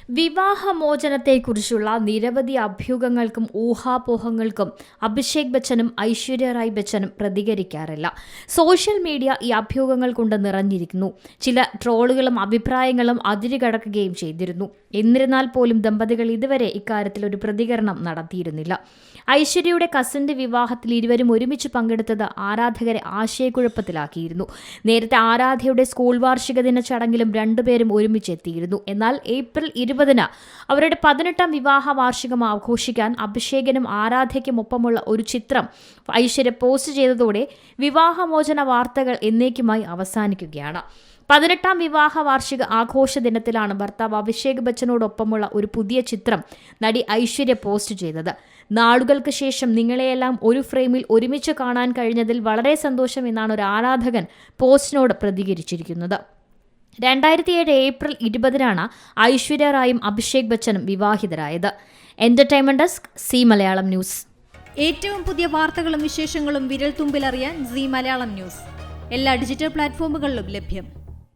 വിവാഹമോചനത്തെക്കുറിച്ചുള്ള നിരവധി അഭ്യൂഹങ്ങൾക്കും ഊഹാപോഹങ്ങൾക്കും Abhishek ബച്ചനും Aishwarya Rai ബച്ചനും പ്രതികരിക്കാറില്ല. Social media ഈ അഭ്യൂഹങ്ങൾ കൊണ്ട് നിറഞ്ഞിരിക്കുന്നു. ചില ട്രോളുകളും അഭിപ്രായങ്ങളും അതിരുകടക്കുകയും ചെയ്തിരുന്നു. എന്നിരുന്നാൽ പോലും ദമ്പതികൾ ഇതുവരെ ഇക്കാര്യത്തിൽ ഒരു പ്രതികരണം നടത്തിയിരുന്നില്ല. ഐശ്വര്യയുടെ കസിന്റെ വിവാഹത്തിൽ ഇരുവരും ഒരുമിച്ച് പങ്കെടുത്തത് ആരാധകരെ ആശയക്കുഴപ്പത്തിലാക്കിയിരുന്നു. നേരത്തെ ആരാധയുടെ സ്കൂൾ വാർഷിക ദിന ചടങ്ങിലും രണ്ടുപേരും ഒരുമിച്ചെത്തിയിരുന്നു. എന്നാൽ ഏപ്രിൽ 20-ന് അവരുടെ 18ാം വിവാഹ വാർഷികം ആഘോഷിക്കാൻ അഭിഷേകിനും ആരാധയ്ക്കും ഒപ്പമുള്ള ഒരു ചിത്രം ഐശ്വര്യ പോസ്റ്റ് ചെയ്തതോടെ വിവാഹമോചന വാർത്തകൾ എന്നേക്കുമായി അവസാനിക്കുകയാണ്. 18ാം വിവാഹ വാർഷിക ആഘോഷ ദിനത്തിലാണ് ഭർത്താവ് അഭിഷേക് ബച്ചനോടൊപ്പമുള്ള ഒരു പുതിയ ചിത്രം നടി ഐശ്വര്യ പോസ്റ്റ് ചെയ്തത്. നാളുകൾക്ക് ശേഷം നിങ്ങളെയെല്ലാം ഒരു ഫ്രെയിമിൽ ഒരുമിച്ച് കാണാൻ കഴിഞ്ഞതിൽ വളരെ സന്തോഷം എന്നാണ് ഒരു ആരാധകൻ പോസ്റ്റിനോട് പ്രതികരിച്ചിരിക്കുന്നത്. 2007 ഏപ്രിൽ 20-നാണ് ഐശ്വര്യ റായും അഭിഷേക് ബച്ചനും വിവാഹിതരായത്. Entertainment desk, Zee Malayalam news. ഏറ്റവും പുതിയ വാർത്തകളും വിശേഷങ്ങളും വിരൽ തുമ്പിലറിയാൻ സി മലയാളം ന്യൂസ് എല്ലാ ഡിജിറ്റൽ പ്ലാറ്റ്ഫോമുകളിലും ലഭ്യം.